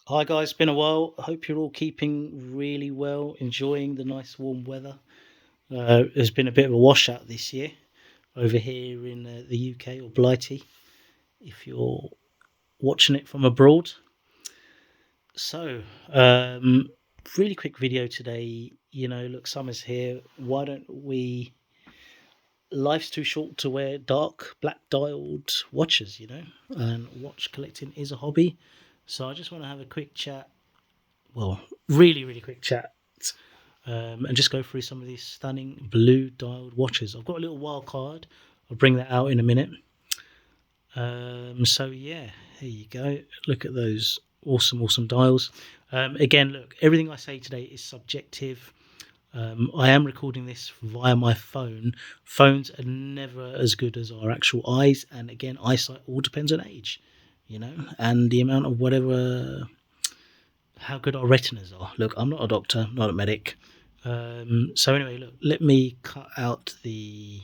Hi guys, been a while. I hope you're all keeping really well, enjoying the nice warm weather. There's been a bit of a washout this year over here in the UK, or Blighty, if you're watching it from abroad. So, really quick video today. Look, summer's here. Why don't we? Life's too short to wear dark black dialed watches, and watch collecting is a hobby. So I just want to have a quick chat. Well, really quick chat and just go through some of these stunning blue dialed watches. I've got a little wild card. I'll bring that out in a minute. So yeah, here you go. Look at those awesome dials. Again, look, everything I say today is subjective. I am recording this via my phone. Phones are never as good as our actual eyes, and again, eyesight all depends on age, and the amount of how good our retinas are. Look, I'm not a doctor, not a medic. So anyway, look, let me cut out the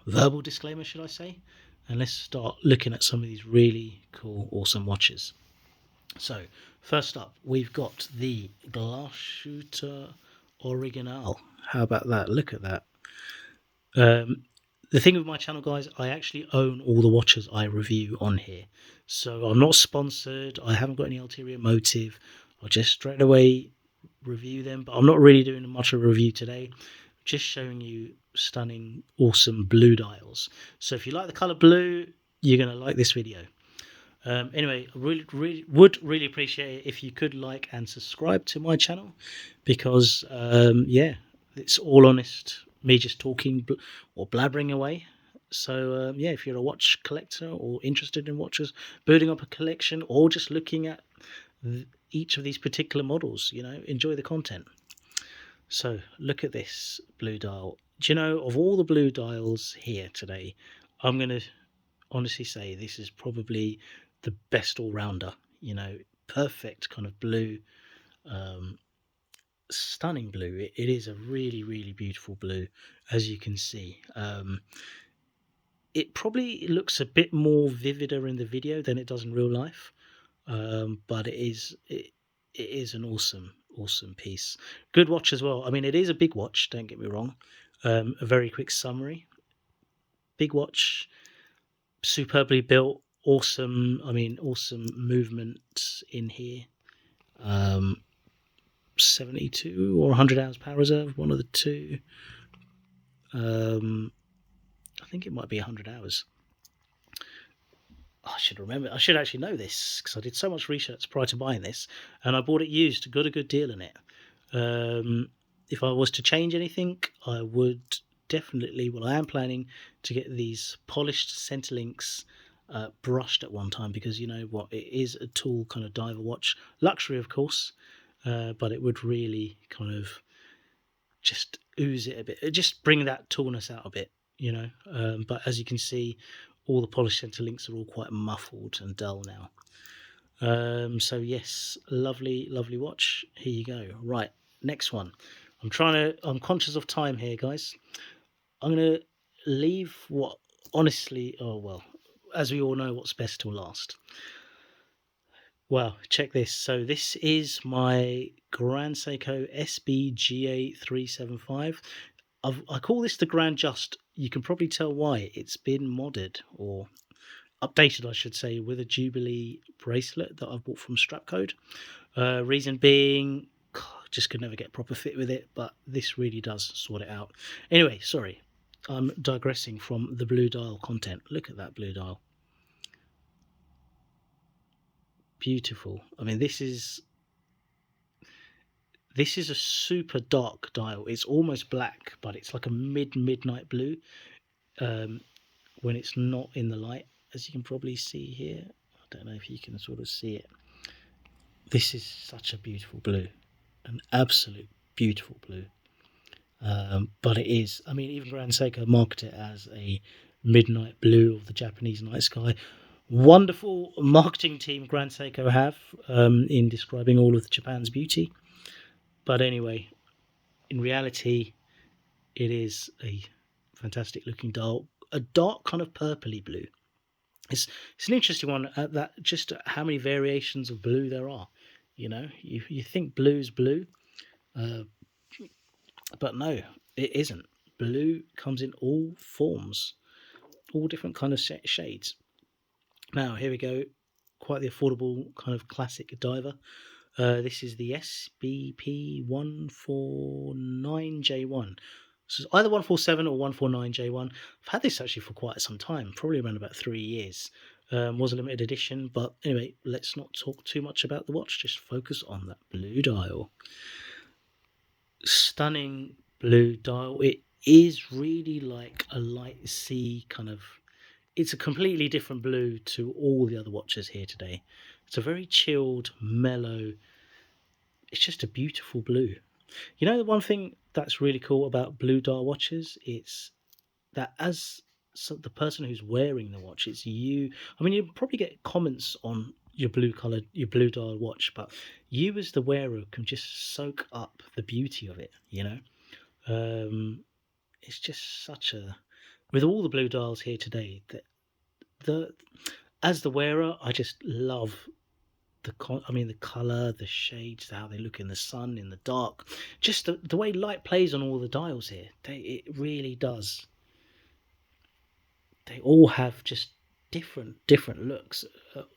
verbal disclaimer, should I say, and let's start looking at some of these really cool, awesome watches. So first up, we've got the Glashütte Original. How about that? Look at that. The thing with my channel, guys, I actually own all the watches I review on here. So I'm not sponsored. I haven't got any ulterior motive. I'll just straight away review them. But I'm not really doing much of a review today. Just showing you stunning, awesome blue dials. So if you like the color blue, you're going to like this video. Anyway, I would really appreciate it if you could like and subscribe to my channel, because yeah, it's all honest, me just talking or blabbering away. So yeah, if you're a watch collector or interested in watches, building up a collection, or just looking at each of these particular models, enjoy the content. So look at this blue dial. Do you know, of all the blue dials here today, I'm going to honestly say this is probably the best all-rounder. Perfect kind of blue, stunning blue. It is a really beautiful blue, as you can see. It probably looks a bit more vivider in the video than it does in real life, but it is an awesome piece. Good watch as well. I mean, it is a big watch, don't get me wrong. A very quick summary. Big watch, superbly built, awesome. I mean, awesome movement in here. 72 or 100 hours power reserve, one of the two. I think it might be 100 hours. I should remember. I should actually know this, because I did so much research prior to buying this, and I bought it used. Got a good deal in it. If I was to change anything, I would definitely. Well, I am planning to get these polished center links brushed at one time, because you know what, it is a tool kind of diver watch, luxury of course, but it would really kind of just ooze it a bit, just bring that tallness out a bit, but as you can see, all the polished center links are all quite muffled and dull now. So yes, lovely watch. Here you go. Right, next one. I'm conscious of time here, guys. I'm gonna leave what honestly, as we all know, what's best till last. Well, check this. So this is my Grand Seiko SBPA149J1. I call this the Grand Just. You can probably tell why. It's been modded, or updated, I should say, with a Jubilee bracelet that I've bought from Strapcode. Reason being, just could never get a proper fit with it, but this really does sort it out. Anyway, sorry, I'm digressing from the blue dial content. Look at that blue dial. Beautiful. I mean, this is a super dark dial. It's almost black, but it's like a midnight blue when it's not in the light, as you can probably see here. I don't know if you can sort of see it. This is such a beautiful blue, an absolute beautiful blue. But it is, I mean, even Grand Seiko market it as a midnight blue of the Japanese night sky. Wonderful marketing team Grand Seiko have in describing all of Japan's beauty. But anyway, in reality, it is a fantastic looking dial, a dark kind of purpley blue. It's an interesting one at that, just how many variations of blue there are. You think blue's blue, uh, but no, it isn't. Blue comes in all forms, all different kind of shades. Now here we go, quite the affordable kind of classic diver. This is the SBP149J1. So it's either 147 or 149J1. I've had this actually for quite some time, probably around about 3 years. Was a limited edition, but anyway, let's not talk too much about the watch, just focus on that blue dial. Stunning blue dial. It is really like a light sea kind of, it's a completely different blue to all the other watches here today. It's a very chilled, mellow, it's just a beautiful blue. The one thing that's really cool about blue dial watches, it's that as the person who's wearing the watch, it's you. I mean, you probably get comments on your blue blue dial watch, but you as the wearer can just soak up the beauty of it. It's just such a, with all the blue dials here today, that the as the wearer, I just love the color, the shades, how they look in the sun, in the dark, just the way light plays on all the dials here. It really does. They all have just different looks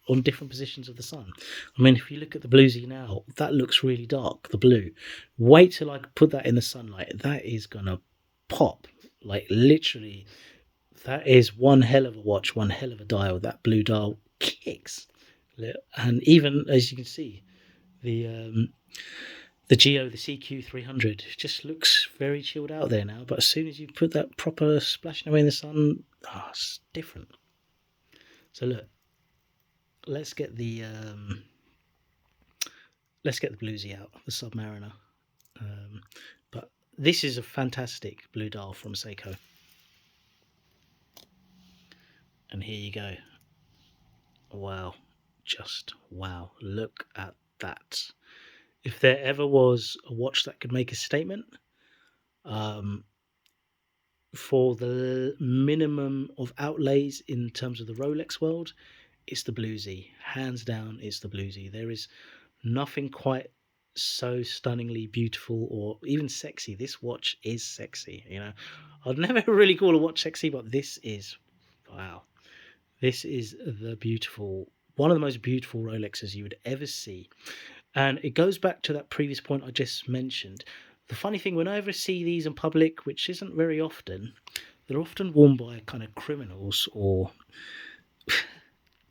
on different positions of the sun. I mean, if you look at the Bluesy now, that looks really dark, the blue. Wait till I put that in the sunlight. That is gonna pop. Like literally, that is one hell of a watch, one hell of a dial. That blue dial kicks. And even as you can see, the Geo, the CQ300, just looks very chilled out there now. But as soon as you put that proper splashing away in the sun, it's different. So look, let's get the Bluesy out, the Submariner. But this is a fantastic blue dial from Seiko. And here you go. Wow, just wow! Look at that. If there ever was a watch that could make a statement, for the minimum of outlays in terms of the Rolex world, it's the Bluesy. Hands down, it's the Bluesy. There is nothing quite so stunningly beautiful or even sexy. This watch is sexy. I'd never really call a watch sexy, but this is, wow. This is one of the most beautiful Rolexes you would ever see. And it goes back to that previous point I just mentioned. The funny thing, when I ever see these in public, which isn't very often, they're often worn by kind of criminals or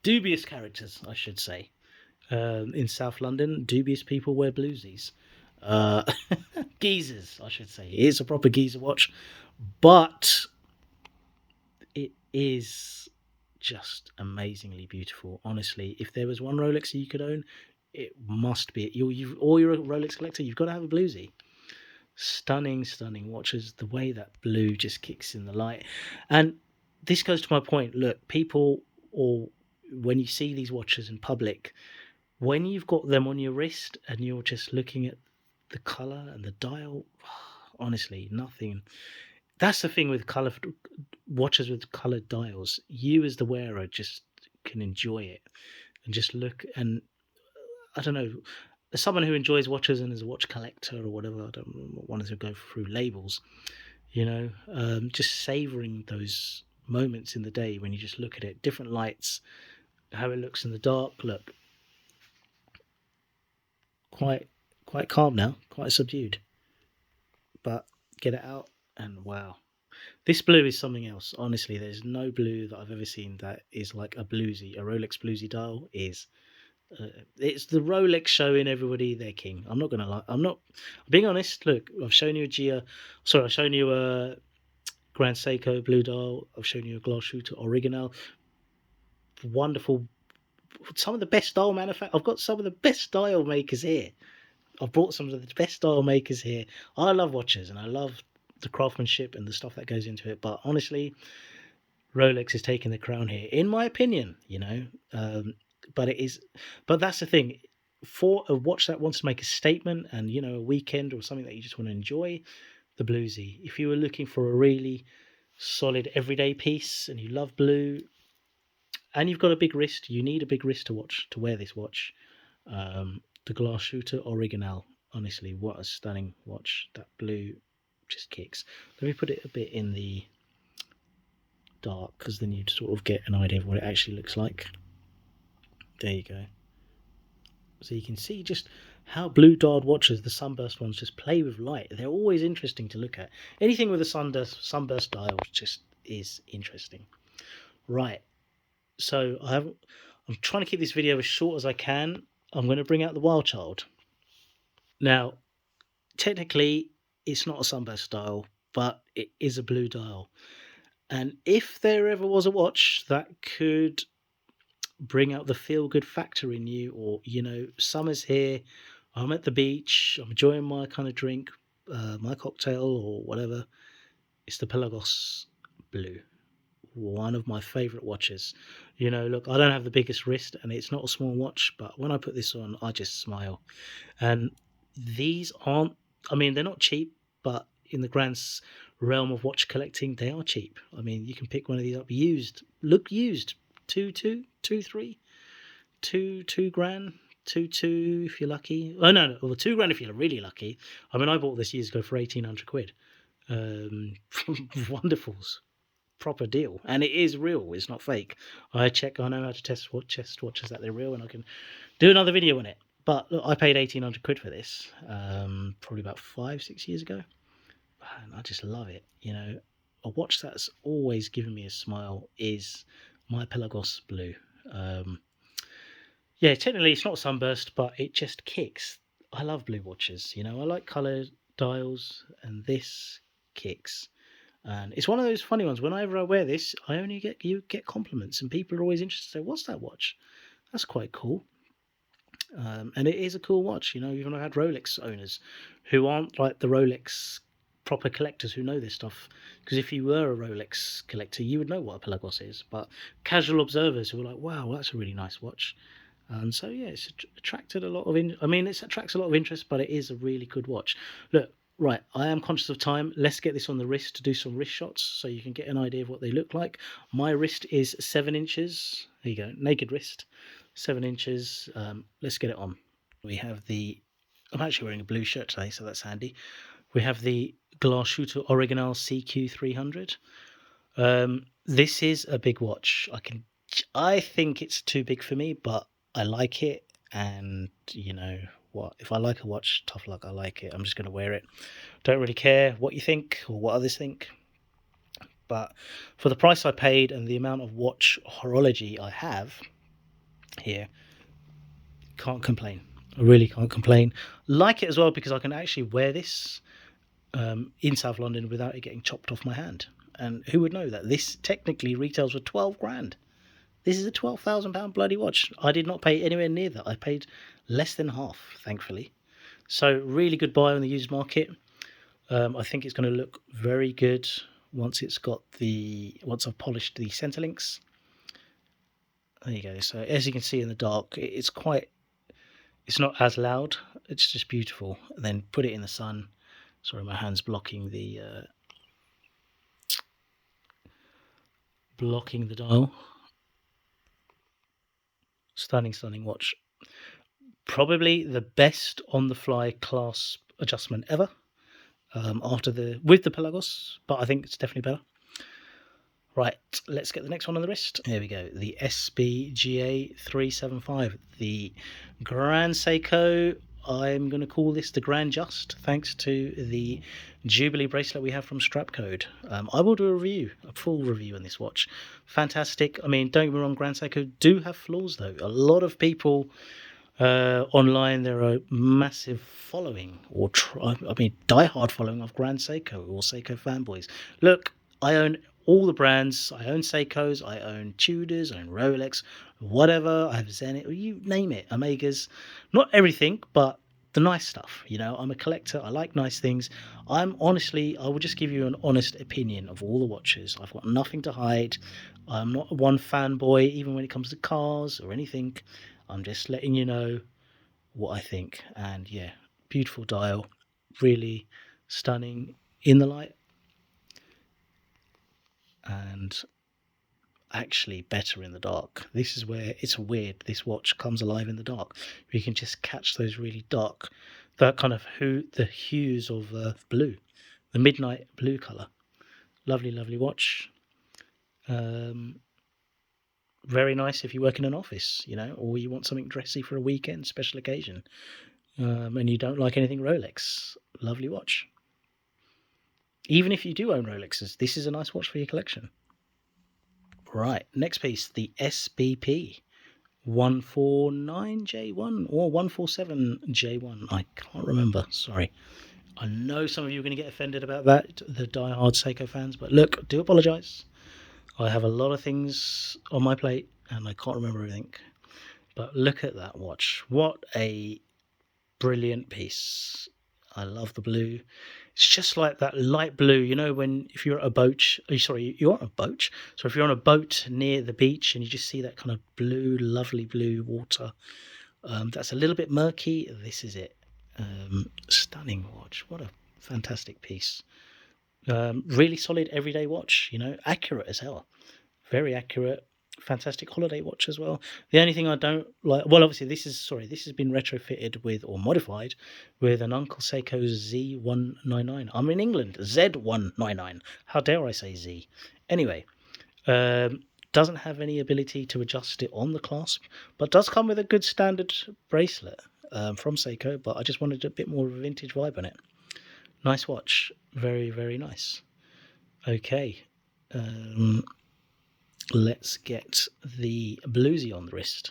dubious characters, I should say. In South London, dubious people wear Bluesies. Geezers, I should say. It is a proper geezer watch, but it is just amazingly beautiful. Honestly, if there was one Rolex you could own, it must be it. Or you're a Rolex collector, you've got to have a Bluesy. Stunning watches. The way that blue just kicks in the light. And this goes to my point. Look, people, or when you see these watches in public, when you've got them on your wrist and you're just looking at the color and the dial, honestly, nothing. That's the thing with watches with colored dials. You as the wearer just can enjoy it and just look. And I don't know, as someone who enjoys watches and is a watch collector or whatever, I don't want to go through labels, just savoring those moments in the day when you just look at it, different lights, how it looks in the dark. Look, quite calm now, quite subdued, but get it out and wow. This blue is something else. Honestly, there's no blue that I've ever seen that is like a Bluesy. A Rolex Bluesy dial is. It's the Rolex showing everybody they're king. I'm not gonna lie. I'm being honest. Look, I've shown you I've shown you a Grand Seiko blue dial. I've shown you a Glashütte original. Wonderful. Some of the best dial manufacturers. I've got some of the best dial makers here. I've brought some of the best dial makers here. I love watches and I love the craftsmanship and the stuff that goes into it. But honestly, Rolex is taking the crown here, in my opinion. But that's the thing. For a watch that wants to make a statement and a weekend or something that you just want to enjoy, the Bluesy. If you were looking for a really solid everyday piece and you love blue, and you've got a big wrist. You need a big wrist to wear this watch. The Glashütte Original. Honestly, what a stunning watch. That blue just kicks. Let me put it a bit in the dark, because then you'd sort of get an idea of what it actually looks like. There you go. So you can see just how blue dialed watches, the Sunburst ones, just play with light. They're always interesting to look at. Anything with a Sunburst dial just is interesting. Right. So I'm trying to keep this video as short as I can. I'm going to bring out the Wild Child. Now, technically, it's not a Sunburst dial, but it is a blue dial. And if there ever was a watch that could bring out the feel-good factor in you, or, you know, summer's here, I'm at the beach, I'm enjoying my kind of drink, my cocktail or whatever, it's the Pelagos Blue. One of my favorite watches. You know, look, I don't have the biggest wrist and it's not a small watch, but when I put this on, I just smile. And these aren't, I mean, they're not cheap, but in the grand realm of watch collecting, they are cheap. I mean, you can pick one of these up used, look used, two grand, two if you're lucky. Oh no, well, £2 if you're really lucky. I mean, I bought this years ago for 1,800 quid from Wonderfuls. Proper deal, and it is real, it's not fake. I know how to test watches that they're real, and I can do another video on it. But look, I paid 1,800 quid for this probably about 5-6 years ago, and I just love it. You know, a watch that's always given me a smile is my Pelagos Blue. Yeah, technically it's not Sunburst, but it just kicks. I love blue watches, you know, I like colored dials, and this kicks. And it's one of those funny ones. Whenever I wear this, I only get compliments, and people are always interested to say, "What's that watch?" That's quite cool. And it is a cool watch. You know, even I had Rolex owners who aren't like the Rolex proper collectors who know this stuff. Because if you were a Rolex collector, you would know what a Pelagos is. But casual observers who were like, "Wow, that's a really nice watch." And so yeah, it's attracted a lot of it attracts a lot of interest, but it is a really good watch. Look. Right, I am conscious of time. Let's get this on the wrist to do some wrist shots so you can get an idea of what they look like. My wrist is 7 inches. There you go, naked wrist, 7 inches. Let's get it on. We have I'm actually wearing a blue shirt today, so that's handy. We have the Glashütte Original CQ300. This is a big watch. I think it's too big for me, but I like it, and you know what, if I like a watch, tough luck, I like it. I'm just going to wear it. Don't really care what you think or what others think, but for the price I paid and the amount of watch horology I have here, can't complain. I really can't complain. Like it as well because I can actually wear this in South London without it getting chopped off my hand. And who would know that this technically retails for 12 grand. This is a £12,000 bloody watch. I did not pay anywhere near that. I paid less than half, thankfully. So really good buy on the used market. I think it's going to look very good once once I've polished the center links. There you go. So as you can see in the dark, it's not as loud. It's just beautiful. And then put it in the sun. Sorry, my hand's blocking the dial. Stunning watch. Probably the best on the fly clasp adjustment ever. With the Pelagos, but I think it's definitely better. Right, let's get the next one on the wrist. There we go, the SBGA375, the Grand Seiko. I'm going to call this the Grand Just, thanks to the Jubilee bracelet we have from Strapcode. I will do a full review on this watch. Fantastic. I mean, don't get me wrong, Grand Seiko do have flaws though. A lot of people online, there are massive following, diehard following of Grand Seiko or Seiko fanboys. Look, I own all the brands. I own Seikos, I own Tudors, I own Rolex, whatever. I have Zenith, you name it, Omegas. Not everything, but the nice stuff. You know, I'm a collector. I like nice things. I will just give you an honest opinion of all the watches. I've got nothing to hide. I'm not one fanboy, even when it comes to cars or anything. I'm just letting you know what I think. And yeah, beautiful dial, really stunning in the light, and actually better in the dark. This is where it's weird. This watch comes alive in the dark. You can just catch those really dark, that kind of the hues of blue, the midnight blue color. Lovely, lovely watch. Very nice if you work in an office, you know, or you want something dressy for a weekend, special occasion, and you don't like anything Rolex. Lovely watch. Even if you do own Rolexes, this is a nice watch for your collection. Right, next piece, the SBP149J1 or 147J1. I can't remember, sorry. I know some of you are going to get offended about that, the die-hard Seiko fans, but look, do apologise. I have a lot of things on my plate and I can't remember everything. But look at that watch. What a brilliant piece. I love the blue. It's just like that light blue, you know, if you're at a boat, you're on a boat. So if you're on a boat near the beach and you just see that kind of blue, lovely blue water, that's a little bit murky. This is it. Stunning watch. What a fantastic piece. Really solid everyday watch, you know, accurate as hell. Very accurate. Fantastic holiday watch as well. The only thing I don't like, well, obviously this has been retrofitted with, or modified with, an Uncle Seiko Z199. I'm in England. Z199. How dare I say Z? Anyway, doesn't have any ability to adjust it on the clasp, but does come with a good standard bracelet from Seiko. But I just wanted a bit more of a vintage vibe on it. Nice watch. Very, very nice. Okay. Let's get the Bluesy on the wrist.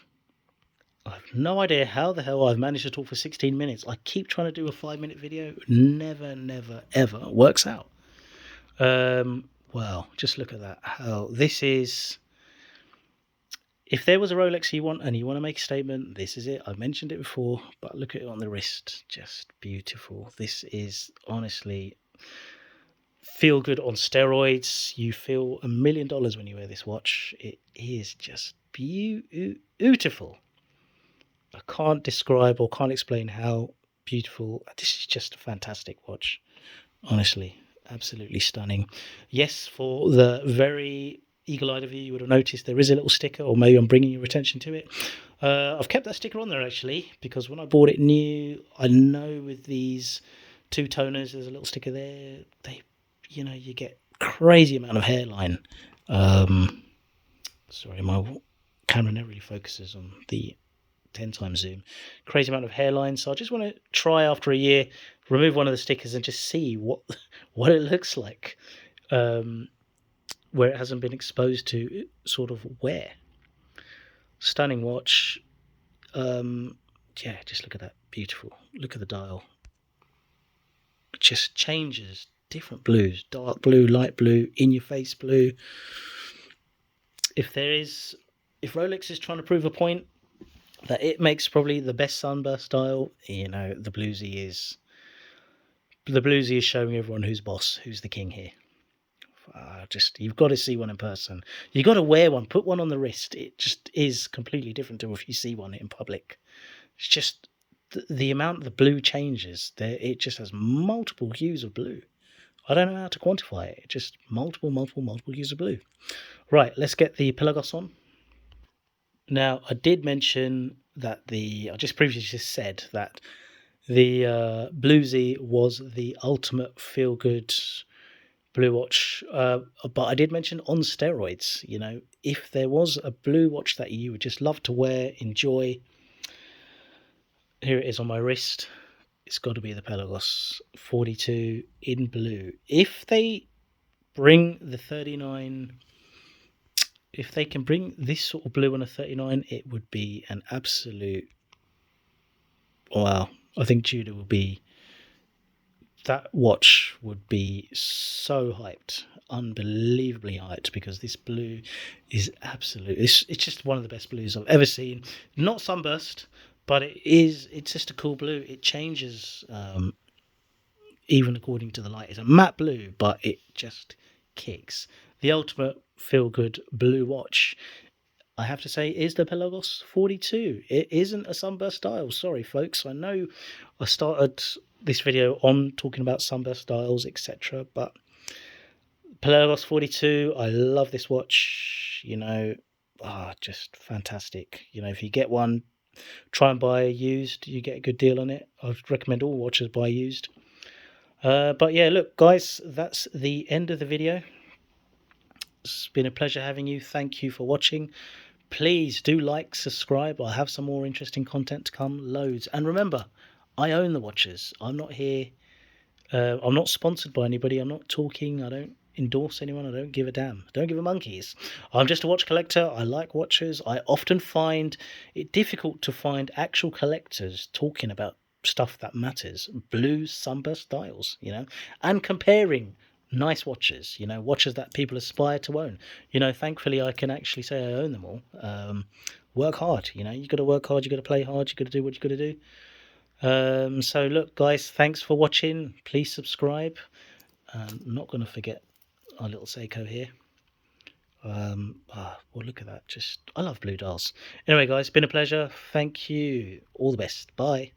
I've no idea how the hell I've managed to talk for 16 minutes. I keep trying to do a 5-minute video. Never, ever works out. Well, just look at that. How this is... If there was a Rolex you want and you want to make a statement, this is it. I've mentioned it before, but look at it on the wrist. Just beautiful. This is honestly... feel good on steroids. You feel $1 million when you wear this watch. It is just beautiful. I can't describe or can't explain how beautiful. This is just a fantastic watch. Honestly, absolutely stunning. Yes, for the very eagle-eyed of you, you would have noticed there is a little sticker, or maybe I'm bringing your attention to it. I've kept that sticker on there actually, because when I bought it new, I know with these two toners, there's a little sticker there. You know, you get crazy amount of hairline. Sorry, my camera never really focuses on the 10 times zoom. Crazy amount of hairline. So I just want to try after a year, remove one of the stickers and just see what it looks like, where it hasn't been exposed to sort of wear. Stunning watch. Yeah, just look at that. Beautiful. Look at the dial. It just changes. Different blues, dark blue, light blue, in-your-face blue. If Rolex is trying to prove a point that it makes probably the best sunburst style, you know, the Bluesy is showing everyone who's boss, who's the king here. You've got to see one in person. You've got to wear one, put one on the wrist. It just is completely different to if you see one in public. It's just the amount the blue changes. It just has multiple hues of blue. I don't know how to quantify it. Just multiple hues of blue. Right, let's get the Pelagos on. Now, I did mention that I just previously said that the Bluesy was the ultimate feel-good blue watch, but I did mention on steroids. You know, if there was a blue watch that you would just love to wear, enjoy, here it is on my wrist. It's got to be the Pelagos 42 in blue. If they bring the 39, if they can bring this sort of blue on a 39, it would be an absolute, wow. I think Tudor will be, that watch would be so hyped, unbelievably hyped, because this blue is absolutely, it's just one of the best blues I've ever seen. Not Sunburst, but it's just a cool blue. It changes even according to the light. It's a matte blue, but it just kicks. The ultimate feel-good blue watch, I have to say, is the Pelagos 42. It isn't a Sunburst style. Sorry, folks. I know I started this video on talking about Sunburst styles, etc., but Pelagos 42. I love this watch. You know, just fantastic. You know, if you get one, try and buy used. You get a good deal on it. I'd recommend all watches buy used. But yeah, look, guys, that's the end of the video. It's been a pleasure having you. Thank you for watching. Please do like, subscribe. I have some more interesting content to come, loads. And remember, I own the watches. I'm not here. I'm not sponsored by anybody. I'm not talking. I don't endorse anyone. I don't give a damn. I don't give a monkeys. I'm just a watch collector. I like watches. I often find it difficult to find actual collectors talking about stuff that matters. Blue Sunburst dials, you know, and comparing nice watches, you know, watches that people aspire to own. You know, thankfully I can actually say I own them all. Work hard, you know, you got to work hard, you got to play hard, you got to do what you got to do. So look, guys, thanks for watching. Please subscribe. I'm not going to forget our little Seiko here. Well, look at that. I love blue dials. Anyway, guys, been a pleasure. Thank you. All the best. Bye.